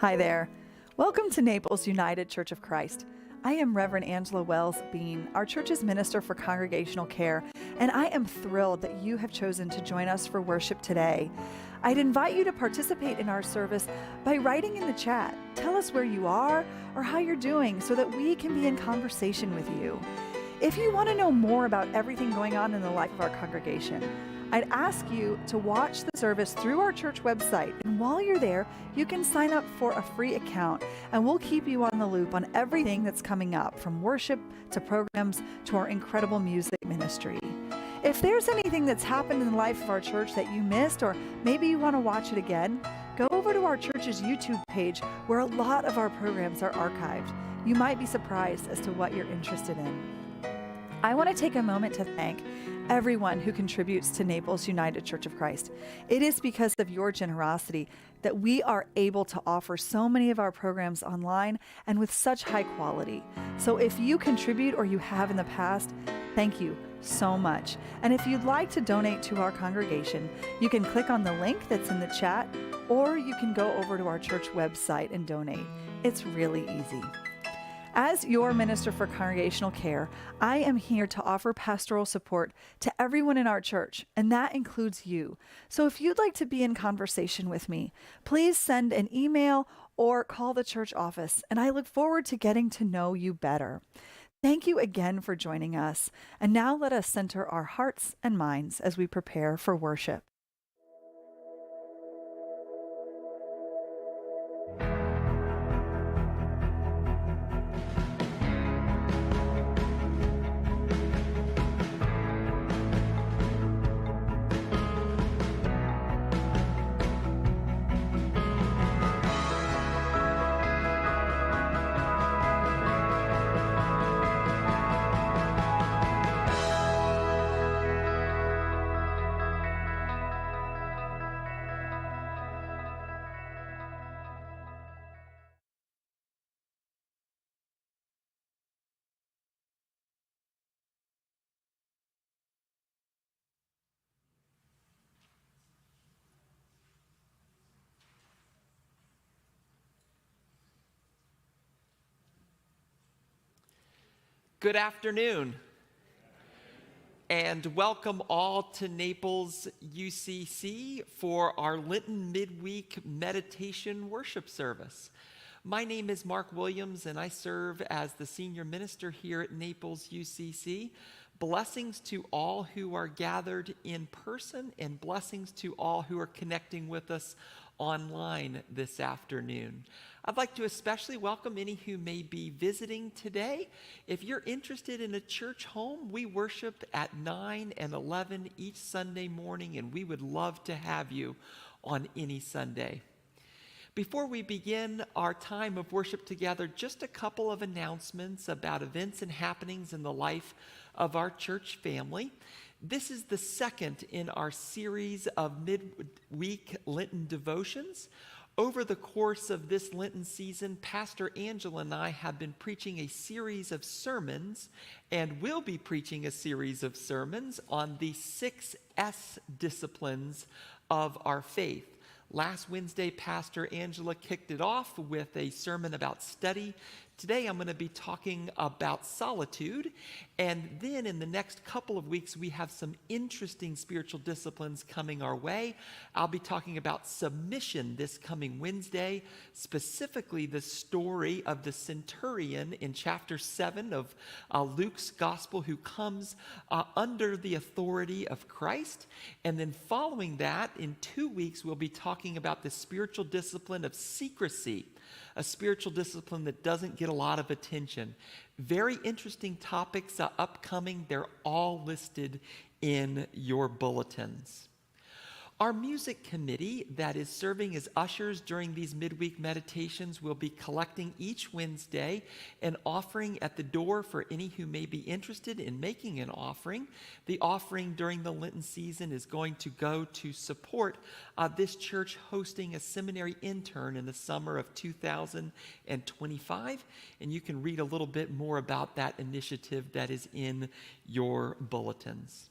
Hi there. Welcome to Naples United Church of Christ. I am Reverend Angela Wells Bean, our church's minister for congregational care, and I am thrilled that you have chosen to join us for worship today. I'd invite you to participate in our service by writing in the chat. Tell us where you are or how you're doing so that we can be in conversation with you. If you want to know more about everything going on in the life of our congregation, I'd ask you to watch the service through our church website, and while you're there, you can sign up for a free account, and we'll keep you on the loop on everything that's coming up, from worship to programs to our incredible music ministry. If there's anything that's happened in the life of our church that you missed, or maybe you want to watch it again, go over to our church's YouTube page where a lot of our programs are archived. You might be surprised as to what you're interested in. I want to take a moment to thank everyone who contributes to Naples United Church of Christ. It is because of your generosity that we are able to offer so many of our programs online and with such high quality. So if you contribute or you have in the past, thank you so much. And if you'd like to donate to our congregation, you can click on the link that's in the chat, or you can go over to our church website and donate. It's really easy. As your minister for congregational care, I am here to offer pastoral support to everyone in our church, and that includes you. So if you'd like to be in conversation with me, please send an email or call the church office, and I look forward to getting to know you better. Thank you again for joining us, and now let us center our hearts and minds as we prepare for worship. Good afternoon, and welcome all to Naples UCC for our Lenten midweek meditation worship service. My name is Mark Williams, and I serve as the senior minister here at Naples UCC. Blessings to all who are gathered in person, and blessings to all who are connecting with us online this afternoon. I'd like to especially welcome any who may be visiting today. If you're interested in a church home, we worship at 9 and 11 each Sunday morning, and we would love to have you on any Sunday. Before we begin our time of worship together, just a couple of announcements about events and happenings in the life of our church family. This is the second in our series of midweek Lenten devotions. Over the course of this Lenten season, Pastor Angela and I have been preaching a series of sermons, and will be preaching a series of sermons on the 6 S disciplines of our faith. Last Wednesday, Pastor Angela kicked it off with a sermon about study. Today, I'm going to be talking about solitude. And then in the next couple of weeks, we have some interesting spiritual disciplines coming our way. I'll be talking about submission this coming Wednesday, specifically the story of the centurion in chapter 7 of Luke's gospel, who comes under the authority of Christ. And then following that, in 2 weeks, we'll be talking about the spiritual discipline of secrecy, a spiritual discipline that doesn't get a lot of attention. Very interesting topics upcoming. They're all listed in your bulletins. Our music committee that is serving as ushers during these midweek meditations will be collecting each Wednesday an offering at the door for any who may be interested in making an offering. The offering during the Lenten season is going to go to support this church hosting a seminary intern in the summer of 2025. And you can read a little bit more about that initiative that is in your bulletins.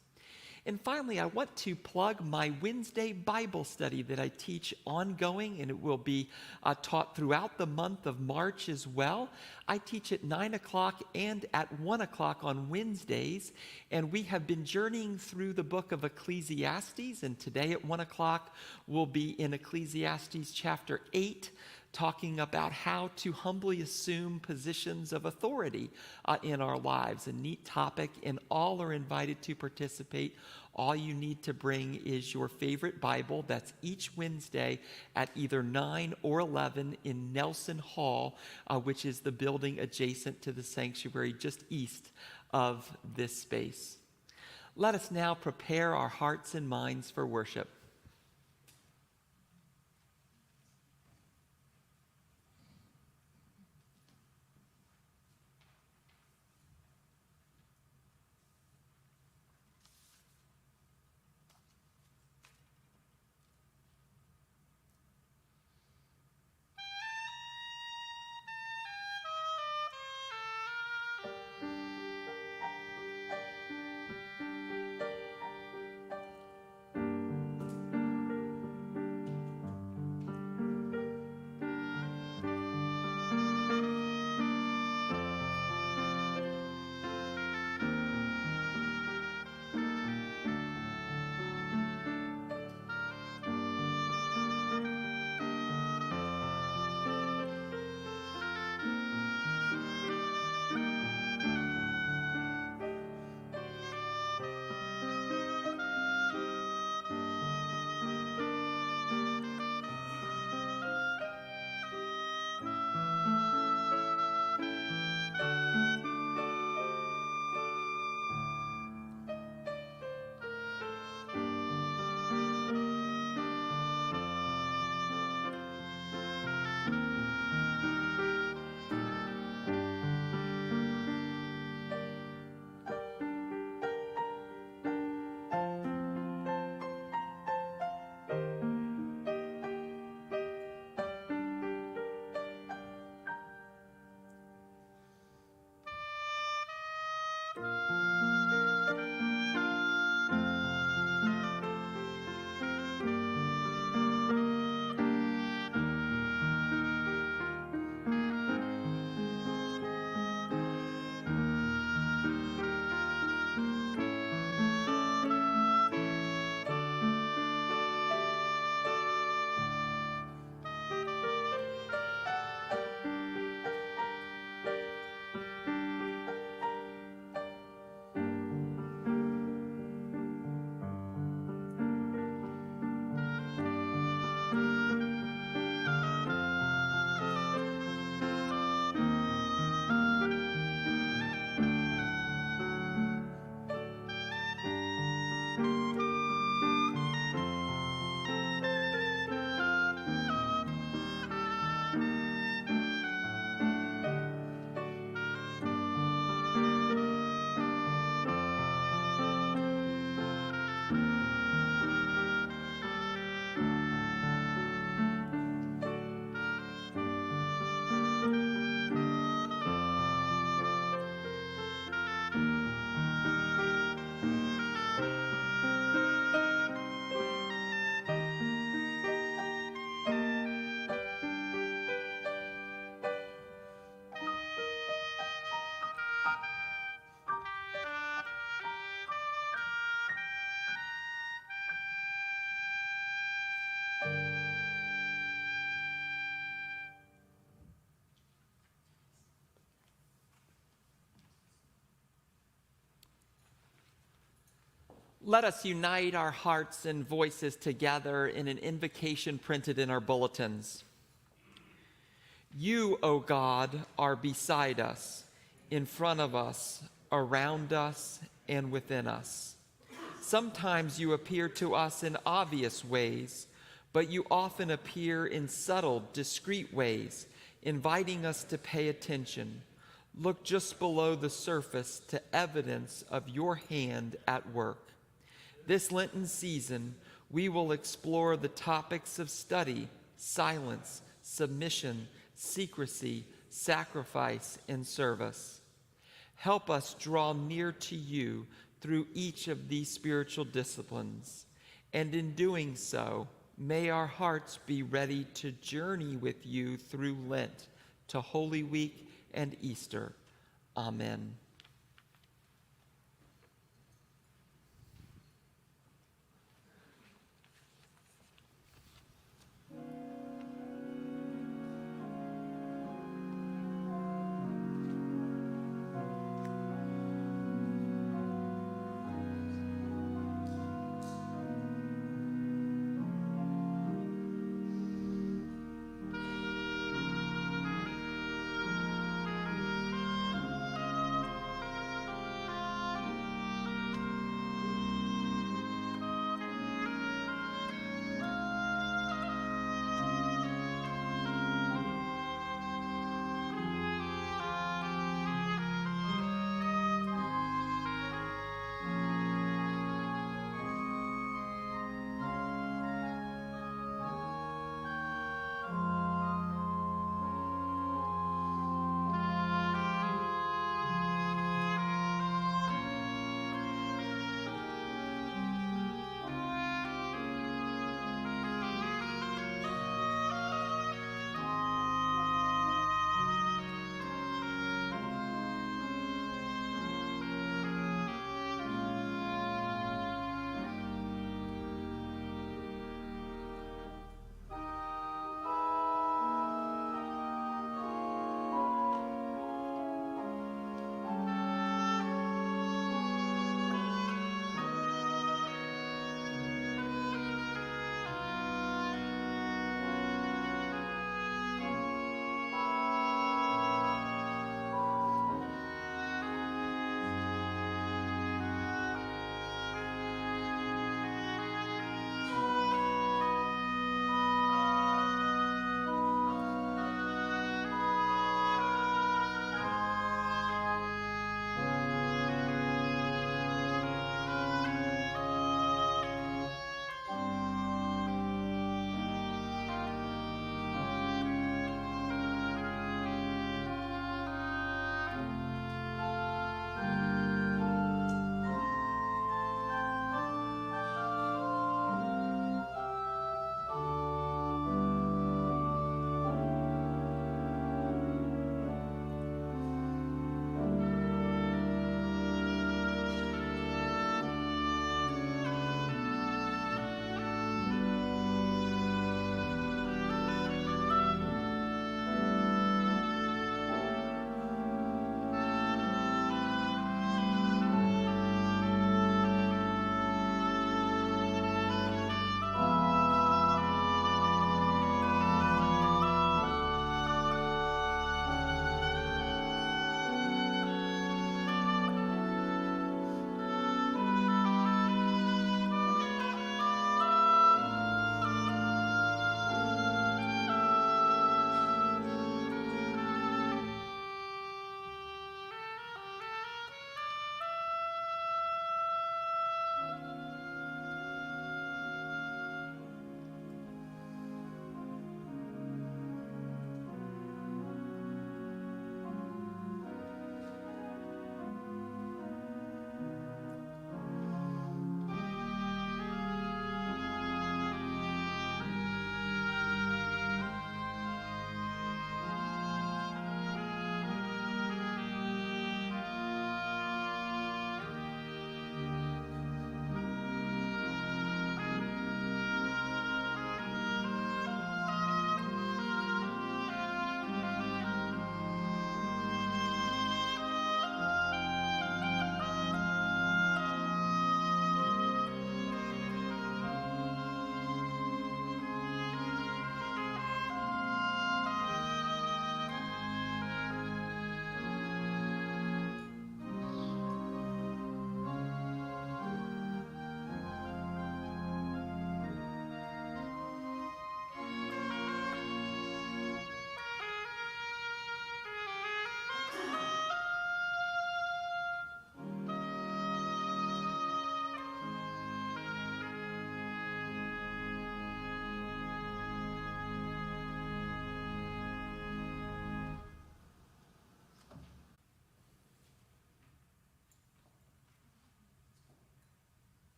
And finally, I want to plug my Wednesday Bible study that I teach ongoing, and it will be taught throughout the month of March as well. I teach at 9 o'clock and at 1 o'clock on Wednesdays, and we have been journeying through the book of Ecclesiastes, and today at 1 o'clock we'll be in Ecclesiastes chapter 8, talking about how to humbly assume positions of authority in our lives. A neat topic, and all are invited to participate. All you need to bring is your favorite Bible. That's each Wednesday at either 9 or 11 in Nelson Hall, which is the building adjacent to the sanctuary just east of this space. Let us now prepare our hearts and minds for worship. Let us unite our hearts and voices together in an invocation printed in our bulletins. You, O God, are beside us, in front of us, around us, and within us. Sometimes you appear to us in obvious ways, but you often appear in subtle, discreet ways, inviting us to pay attention. Look just below the surface to evidence of your hand at work. This Lenten season, we will explore the topics of study, silence, submission, secrecy, sacrifice, and service. Help us draw near to you through each of these spiritual disciplines. And in doing so, may our hearts be ready to journey with you through Lent to Holy Week and Easter. Amen.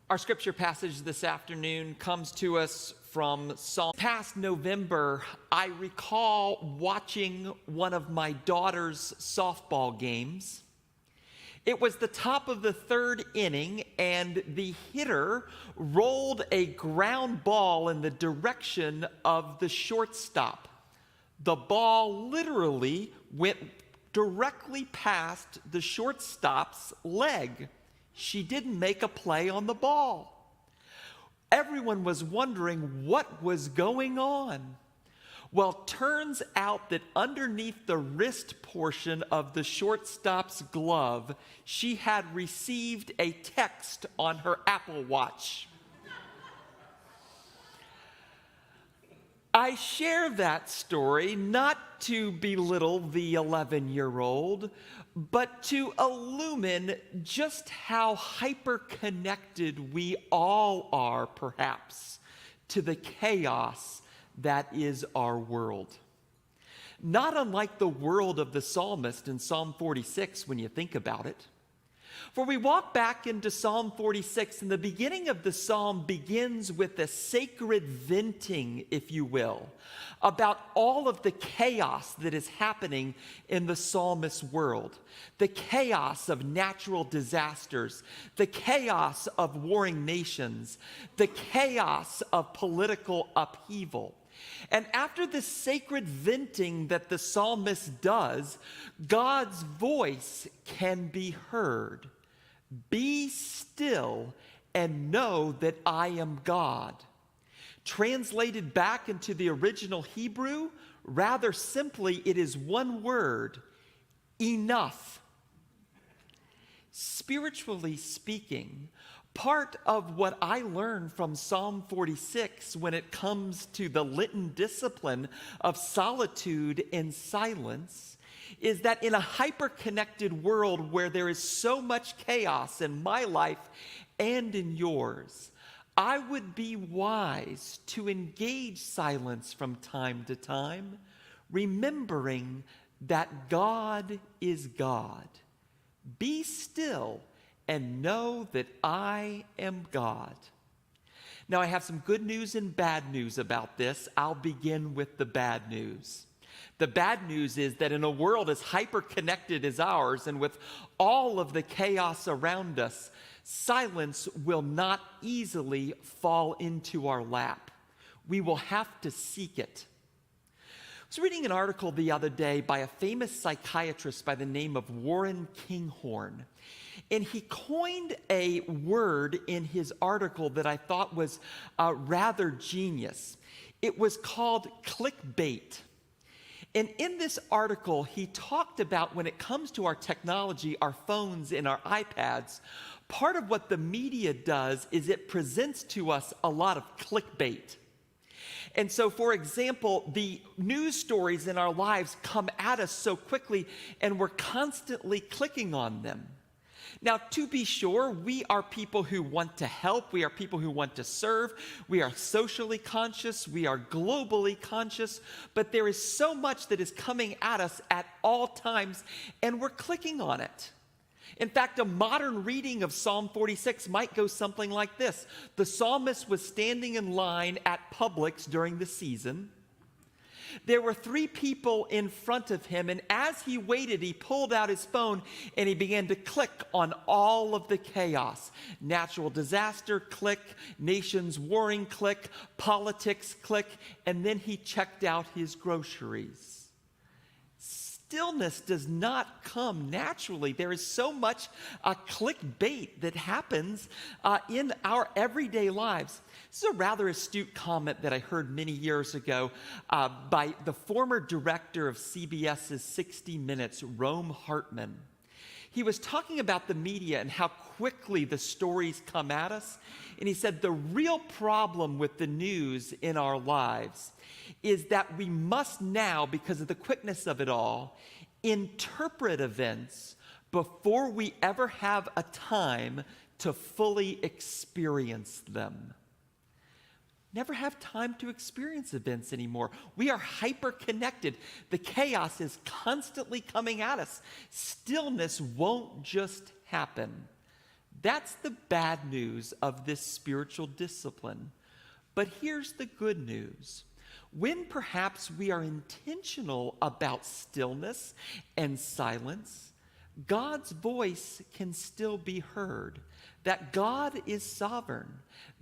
Our scripture passage this afternoon comes to us from Psalm. Past November, I recall watching one of my daughter's softball games. It was the top of the third inning, and the hitter rolled a ground ball in the direction of the shortstop. The ball literally went directly past the shortstop's leg. She didn't make a play on the ball. Everyone was wondering what was going on. Well, turns out that underneath the wrist portion of the shortstop's glove, she had received a text on her Apple Watch. I share that story not to belittle the 11-year-old, but to illumine just how hyper-connected we all are, perhaps, to the chaos that is our world. Not unlike the world of the psalmist in Psalm 46 when you think about it. For we walk back into Psalm 46, and the beginning of the psalm begins with a sacred venting, if you will, about all of the chaos that is happening in the psalmist's world. The chaos of natural disasters, the chaos of warring nations, the chaos of political upheaval. And after the sacred venting that the psalmist does, God's voice can be heard. Be still and know that I am God. Translated back into the original Hebrew, rather simply, it is one word: enough. Spiritually speaking, part of what I learned from Psalm 46 when it comes to the Lenten discipline of solitude and silence is that in a hyper-connected world where there is so much chaos in my life and in yours, I would be wise to engage silence from time to time, remembering that God is God. Be still and know that I am God. Now, I have some good news and bad news about this. I'll begin with the bad news. The bad news is that in a world as hyper-connected as ours, and with all of the chaos around us, silence will not easily fall into our lap. We will have to seek it. I was reading an article the other day by a famous psychiatrist by the name of Warren Kinghorn. And he coined a word in his article that I thought was rather genius. It was called clickbait. And in this article, he talked about when it comes to our technology, our phones and our iPads, part of what the media does is it presents to us a lot of clickbait. And so, for example, the news stories in our lives come at us so quickly, and we're constantly clicking on them. Now, to be sure, we are people who want to help. We are people who want to serve. We are socially conscious. We are globally conscious. But there is so much that is coming at us at all times, and we're clicking on it. In fact, a modern reading of Psalm 46 might go something like this. The psalmist was standing in line at Publix during the season. There were 3 people in front of him, and as he waited, he pulled out his phone and he began to click on all of the chaos. Natural disaster, click. Nations warring, click. Politics, click. And then he checked out his groceries. Stillness does not come naturally. There is so much clickbait that happens in our everyday lives. This is a rather astute comment that I heard many years ago by the former director of CBS's 60 Minutes, Rome Hartman. He was talking about the media and how quickly the stories come at us. And he said the real problem with the news in our lives is that we must now, because of the quickness of it all, interpret events before we ever have a time to fully experience them. Never have time to experience events anymore. We are hyper-connected. The chaos is constantly coming at us. Stillness won't just happen. That's the bad news of this spiritual discipline. But here's the good news. When perhaps we are intentional about stillness and silence, God's voice can still be heard. That God is sovereign,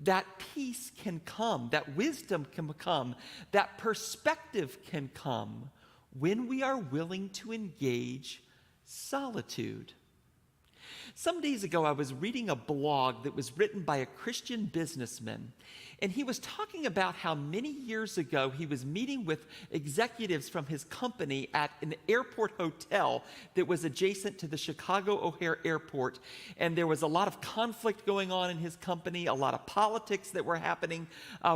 that peace can come, that wisdom can come, that perspective can come when we are willing to engage solitude. Some days ago, I was reading a blog that was written by a Christian businessman, and he was talking about how many years ago he was meeting with executives from his company at an airport hotel that was adjacent to the Chicago O'Hare Airport, and there was a lot of conflict going on in his company, a lot of politics that were happening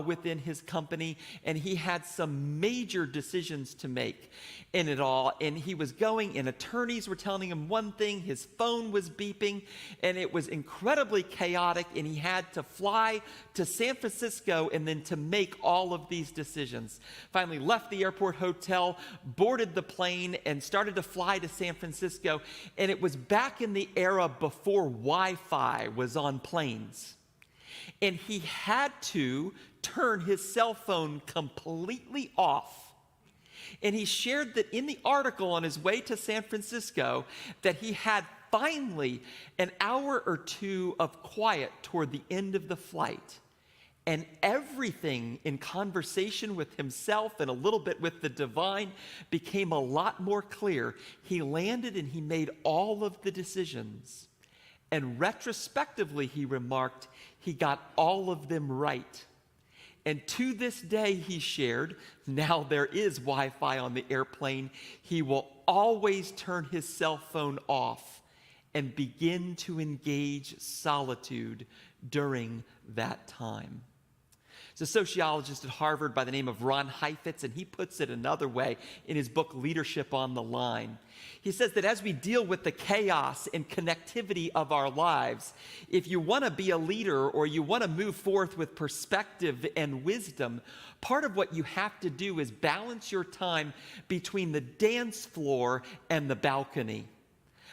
within his company, and he had some major decisions to make in it all, and he was going, and attorneys were telling him one thing, his phone was beeping, and it was incredibly chaotic, and he had to fly to San Francisco and then to make all of these decisions. Finally left the airport hotel, boarded the plane, and started to fly to San Francisco, and it was back in the era before Wi-Fi was on planes. And he had to turn his cell phone completely off. And he shared that in the article on his way to San Francisco that he had finally an hour or two of quiet toward the end of the flight. And everything in conversation with himself and a little bit with the divine became a lot more clear. He landed and he made all of the decisions. And retrospectively, he remarked, he got all of them right. And to this day, he shared, now there is Wi-Fi on the airplane, he will always turn his cell phone off and begin to engage solitude during that time. There's a sociologist at Harvard by the name of Ron Heifetz, and he puts it another way in his book, Leadership on the Line. He says that as we deal with the chaos and connectivity of our lives, if you want to be a leader or you want to move forth with perspective and wisdom, part of what you have to do is balance your time between the dance floor and the balcony.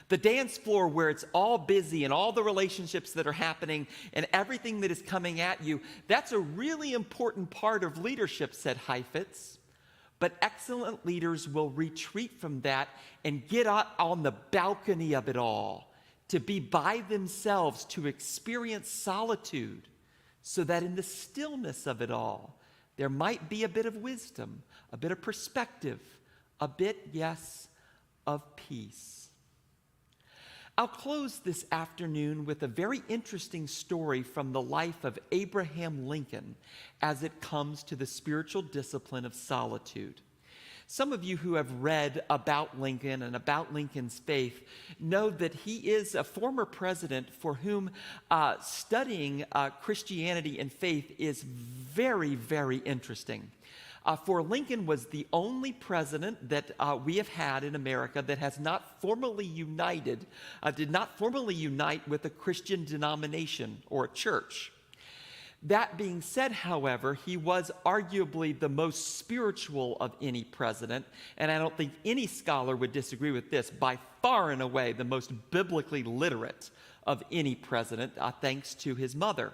The dance floor where it's all busy and all the relationships that are happening and everything that is coming at you, that's a really important part of leadership, said Heifetz. But excellent leaders will retreat from that and get out on the balcony of it all, to be by themselves, to experience solitude, so that in the stillness of it all, there might be a bit of wisdom, a bit of perspective, a bit, yes, of peace. I'll close this afternoon with a very interesting story from the life of Abraham Lincoln as it comes to the spiritual discipline of solitude. Some of you who have read about Lincoln and about Lincoln's faith know that he is a former president for whom studying Christianity and faith is very, very interesting. For Lincoln was the only president that we have had in America that has not formally united, did not formally unite with a Christian denomination or a church. That being said, however, he was arguably the most spiritual of any president, and I don't think any scholar would disagree with this, by far and away the most biblically literate of any president, thanks to his mother.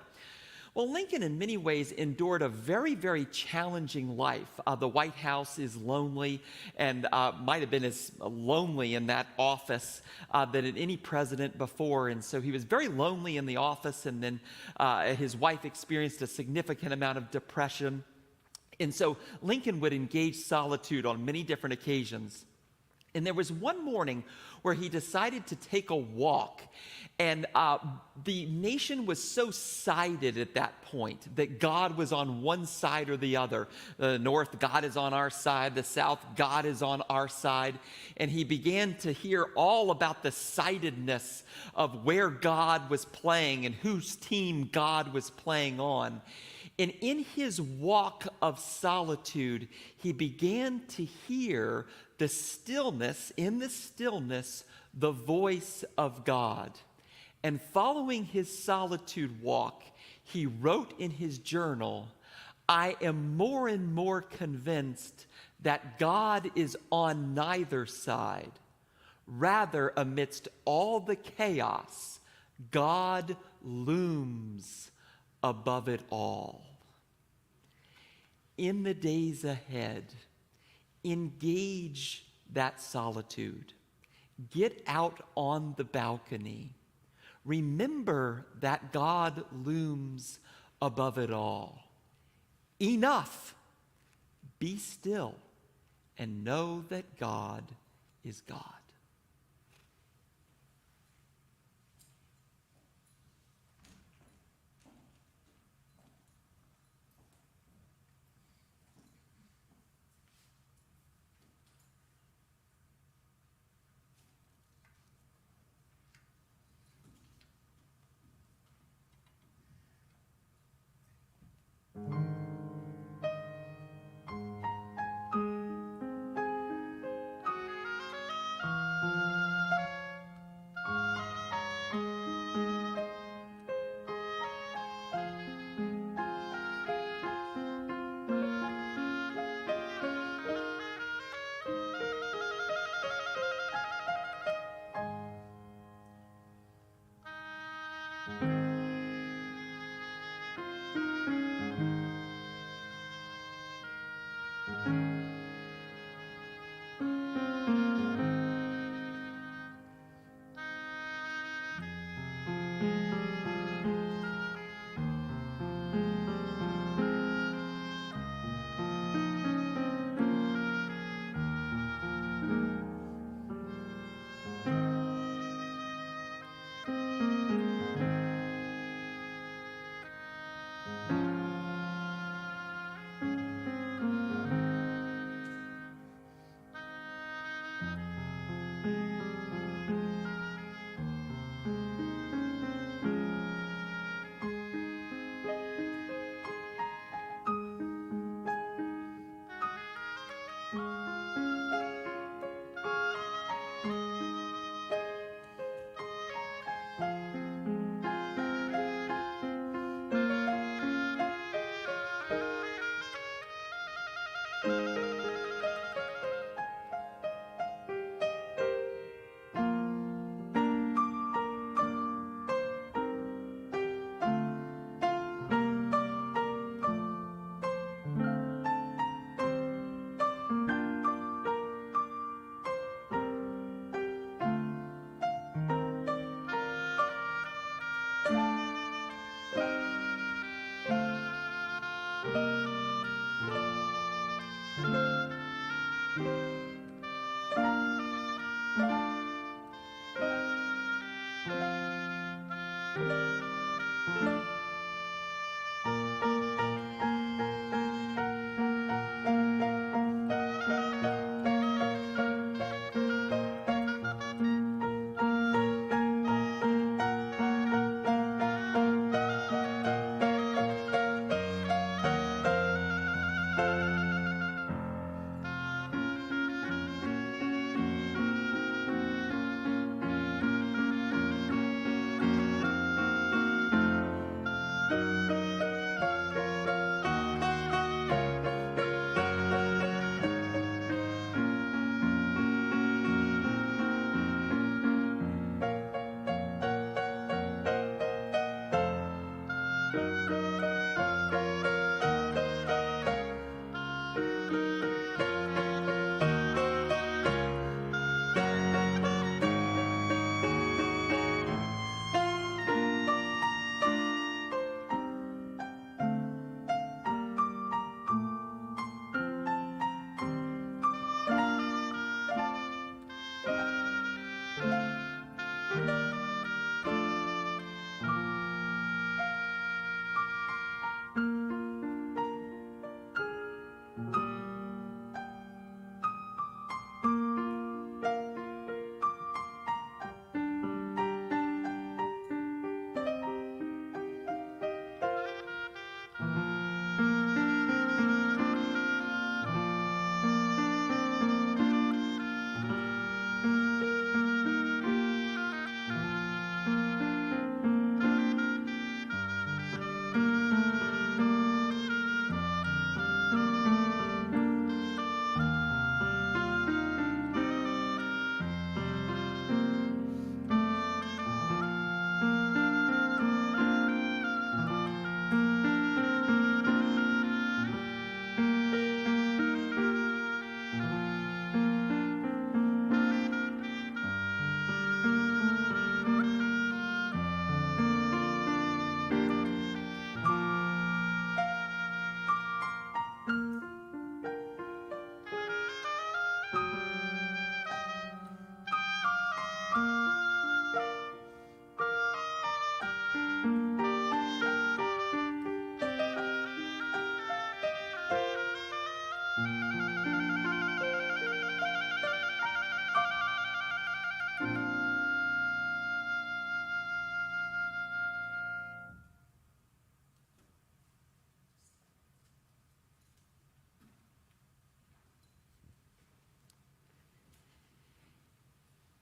Well, Lincoln in many ways endured a very, very challenging life. The White House is lonely and might have been as lonely in that office than at any president before. And so he was very lonely in the office, and then his wife experienced a significant amount of depression. And so Lincoln would engage solitude on many different occasions. And there was one morning where he decided to take a walk. And the nation was so sided at that point that God was on one side or the other. The North, God is on our side. The South, God is on our side. And he began to hear all about the sidedness of where God was playing and whose team God was playing on. And in his walk of solitude, he began to hear the stillness, in the stillness, the voice of God. And following his solitude walk, he wrote in his journal, I am more and more convinced that God is on neither side. Rather, amidst all the chaos, God looms above it all. In the days ahead, engage that solitude. Get out on the balcony. Remember that God looms above it all. Enough! Be still and know that God is God.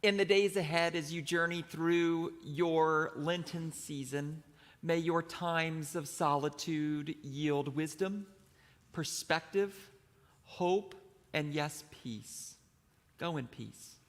In the days ahead, as you journey through your Lenten season, may your times of solitude yield wisdom, perspective, hope, and yes, peace. Go in peace.